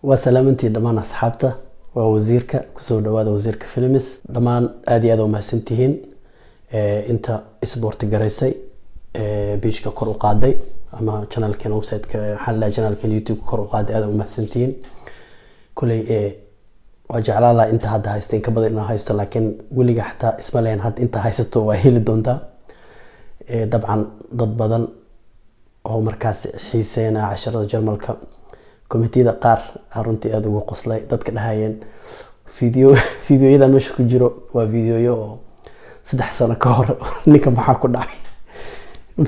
وسلامتي دمان أصحابته ووزيرك كسو دواد وزيرك فيلمس دمان آدي آدو ماسنتهين انت اسبورت جريسي بيجك كورو قادي اما channel كان ويب سايت حلا channel كان يوتيوب كورو قادي آدو ماسنتهين كلي وجعل الله انت هذا هايستين كبدل انه هايست لكن ولي حتى اسم لين هاد انت هايستو وهيل دونتا طبعا ضد بدن هو مركز حسين 10 جرمالك كوميتيدا قار runtii aad ugu qoslay dadka dhahayeen fiidiyoyada meesha ku jiro waa fiidiyoyo 3 sano ka hor ninka maxaa ku dhacay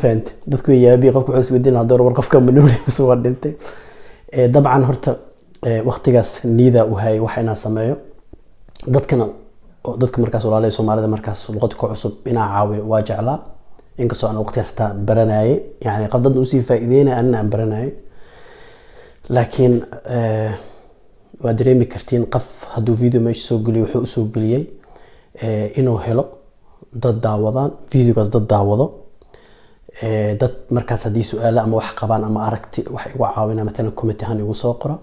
fahmt dadku yaabi qofku wuxuu isweydiin door war qofka manuuli soo dhintay dabcan horta waqtigaas niida u hay wax inaan sameeyo dadka markaas walaalay Soomaalida markaas luqad ku cusub inaa caawiyo waa jeclaa inkastoo aan waqtigaas taa baranayay yani qof dad u sii faa'iideynaa aan baranayay لكن وادريمي كرتين قف هادو فيديو ماشي سو غلي وحو سو غليي انو هلو دad daawadaan fiidiyogaas dad daawado dad markaas hadii su'aalo ama wax qabaan ama aragti wax igu caawina mesela comment ahaan igu soo qoro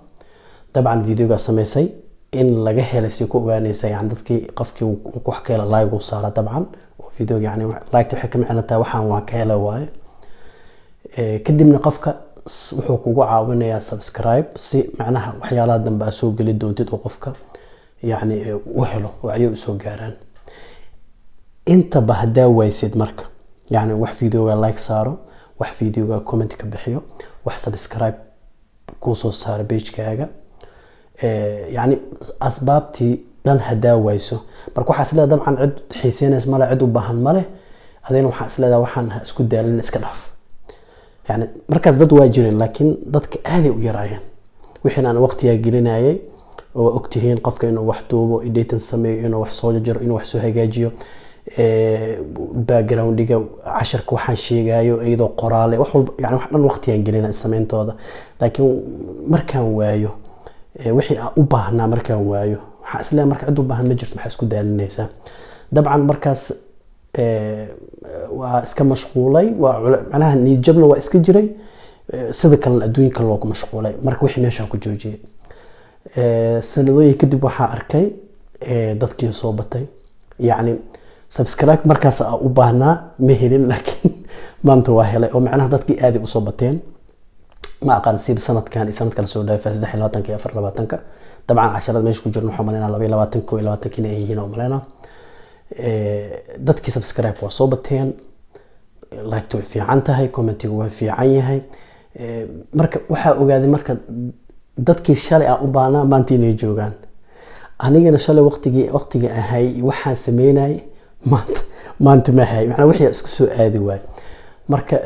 dabcan fiidiyogaas sameysay in laga helay si ku ogaanaysa yani dadkii qofkii ku wax kale like u saara dabcan oo fiidiyo yani like waxa ka macnaheedu waxaan waan ka helay waaye kadibna qofka wuxuu kugu caawinayaa subscribe si macnaha waxyaalaha dambe soo gali doontid oo qofka yani u helo wacyo soo gaaraan inta bahdaa waysid marka yani wax fiidiyoga like saaro wax fiidiyoga comment ka bixiyo wax subscribe ku soo saar page-kaaga yani asbaabtii dhan hadaa wayso marka waxa isla dabcan cid xiiseenays mala cid u baahan male adeen waxa isla waxaan isku daalin iska dhaaf يعني مركز ضد واجرين لكن ضد كهذه ويراين وحنا أنا وقتها جلناي وأكتهين قفك إنه وحدوب إديت نسمي إنه وحصوجر إنه وحسوها جاجيو باك جراوند ديجا 10 كوحان شيء جايو أيضا قرالة وحول يعني وحنا وقتها جلنا السمين هذا لكن مركز وايو وحي أباهنا مركز وايو حاسلا مركز عدو باه مجرد محس كده الناس طبعا مركز واسكا مشغولay macnaha niijabna waa iska jiray sida kale adduunka loogu mashquulay marka wixii meesha ku joojiyay sanadooyin kadib waxa arkay dadkii soo batay yani subscribe markaas u baahnaa ma helin laakiin maanta waa helay oo macnaha dadkii aad u soo bateen ma aqaan si sanadkan kala soo dhaafay 23 iyo 24 dabcan 10 meesha ku jirno xumanina 22 iyo 20 kina yihiin oo malena dadkii subscribe waa soo bateen like to fiican tahay commentigu waa fiican yahay marka waxa ogaaday marka dadkii shalay u baana maanta inay joogan anigana shalay waqtiga ahay waxaan sameynay maanta ma hay macna wixii isku soo aadi waay marka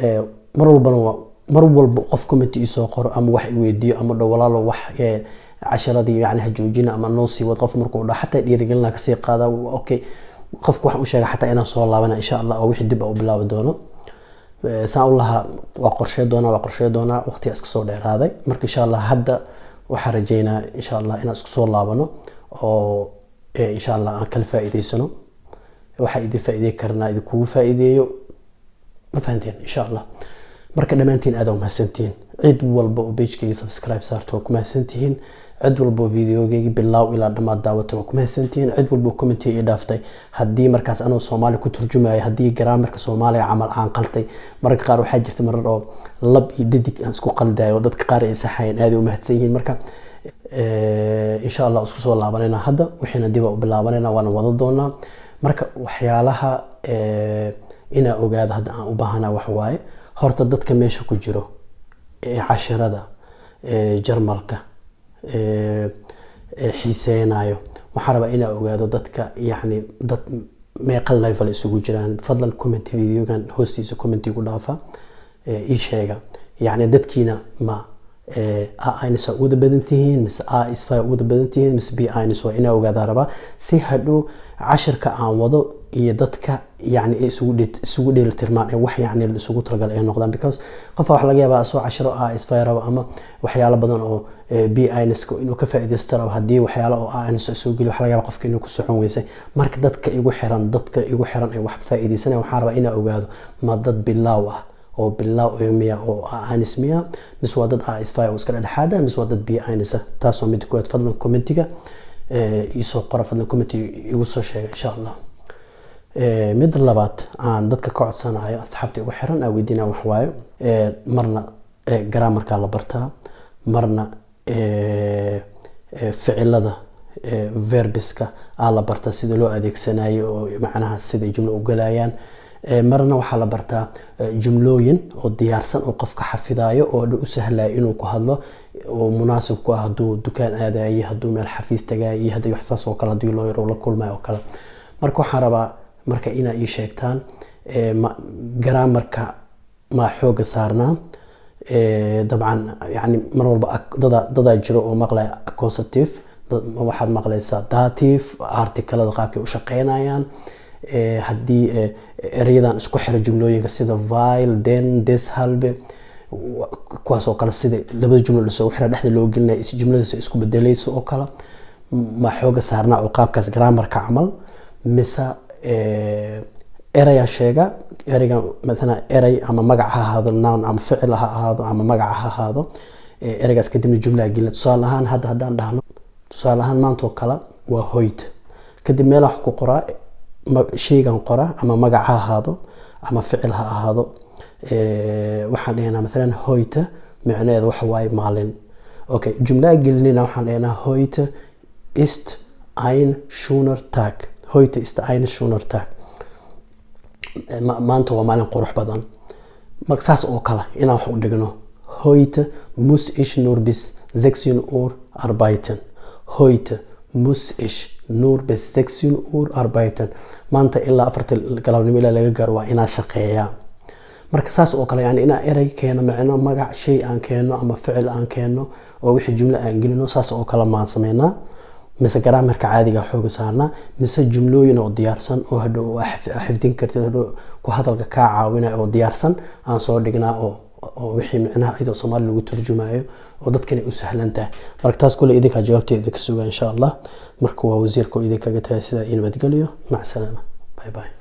mar walba qof comment soo qoro ama wax weydiyo ama dhawalaalo wax casharadii yani hajoojina ama noo sii wad qof markuu dhax xataa dhiirigelina ka sii qaada okay qofku wax u sheega xataa inaan soo laabana insha Allah oo wixii dib u bilaabi doono saan laha waa qorshe doona waqti iska soo dheeraaday marka insha Allah hadda waxa rajeynaa insha Allah inaan isku soo laabano oo insha Allah aan kala faa'iideysano waxa idin faa'iideey karnaa idin kugu faa'iideeyo ma fahanteen insha Allah marka dhamaantiin aad u mahadsantiin cid walba oo page-kayga subscribe saarto ku mahadsantiin cid walba videogayga bilaaw ilaa dhamaad daawato ku mahadsantiin cid walba comment ay dhaaftay hadii markaas anoo Soomaali ku turjumayo hadii grammarka Soomaaliga camal aan qaltay marka qaar waxa jirta marar oo lab iyo didig aan isku qaldayo dadka qaar ay saxayeen aad u mahadsan yihiin marka insha Allah isku soo laabanayna hadda wixina dib u bilaabanayna waan wada doonaa marka waxyaalaha ina ogaada hadda aan u baahana wax waaye horta dadka meesha ku jiro casharada jarmalka xiiseenayo waxa raba inaa ogaado dadka yani dad meeqal level isugu jiraan fadlan comment videogan hoostiisa comment igu dhaafa ii sheega yani dadkiina ma ayna soo wada badantihiin mis isfaa wada badantihiin mis bi ayna soo inaa ogaada raba si hadhow casharka aan wado iyo dadka yani isugu dheelitirmaan wax yani isugu talagal ay noqdaan because qof wax laga yaabaa soo casharo isfaa ama waxyaalo badan oo BINSku inuu ka faa'iideysto hadii waxyaalo oo aan soo geliyo wax laga yaabaa qofka inuu ku socon weysay marka dadka igu xiran ay wax faa'iideysanay waxa raba inaa ogaado ma dad bilaaw ah oo bilow miya oo aanis miya mise waa dad isfay oo iska dhexaada mise waa dad biyo aanisa taasoo mid ku aad fadlan commentiga isoo qora fadlan commentiga igu soo sheeg insha Allah mid labaad aan dadka ka codsanayo asxaabta ugu xiran aan weydiina wax waayo marna grammarka la bartaa marna ficilada verbiska la bartaa sida loo adeegsanayo oo macnaha sida jumlo u galayaan marna waxa la bartaa jumlooyin oo diyaarsan oo qofka xafidayo oo u sahlayo inuu ku hadlo oo munaasib ku ah haduu dukaan aadayo haduu meel xafiis tagayo hadii wax saas oo kala hadii loo yaro la kulmayo oo kala marka waxaan rabaa marka ina ii sheegtaan grammarka ma xooga saarnaa dabcan yani mar walba dada jiro oo maqlay accusative waxaad maqlaysaa dative article qaabkay u shaqeynayaan hadii erayadan isku xira jumlooyinka sida while then this halbe kuwaas oo kala sida labada jumlo la soo xira dhexda loo gelinayo is jumladaas isku bedelayso oo kala ma xooga saarnaa oo qaabkaas grammarka camal mise eraya sheega erayga mesela eray ama magac ha ahaado noun ama ficil ha ahaado ama magac ha ahaado eraygaas kadibna jumla gelin tusaale ahaan hadaan dhahno tusaale ahaan maanta oo kala waa hoyt kadib meel wax ku qoraa shaygan qora ama magac ha ahaado ama ficil ha ahaado waxaan dhahnaa mesela hoyta macnaheedu waxa waaye maalin okay jumla gelinina waxaan dhahnaa hoyta ist ein schöner Tag hoyta ist ein schöner Tag maanta waa maalin qurux badan marka saas oo kala inaan wax u dhigno heute muss ich nur bis 16 Uhr arbeiten heute muss ich nur bis 16 Uhr arbeiten maanta ilaa 4 galabnimo ilaa laga gaaro waa inaan shaqeeyaa marka saas oo kale yani inaan eray keeno macno magac shay aan keeno ama ficil aan keeno oo wixii jumla aan gelino saas oo kale maan sameynaa mise grammarka caadiga xooga saarnaa mise jumlooyin oo diyaarsan oo hadhow xifdin kartid hadhow ku hadalka ka caawinaya oo diyaarsan aan soo dhignaa oo wixii macnaha iyadoo Soomaali lagu turjumayo oo dadkana u sahlan tahay marka taas kulli idinka jawaabteeda ka sugaa insha Allah marka waa wasiirka idinkaga tahay sida in madgaliyo mac salaama bye bye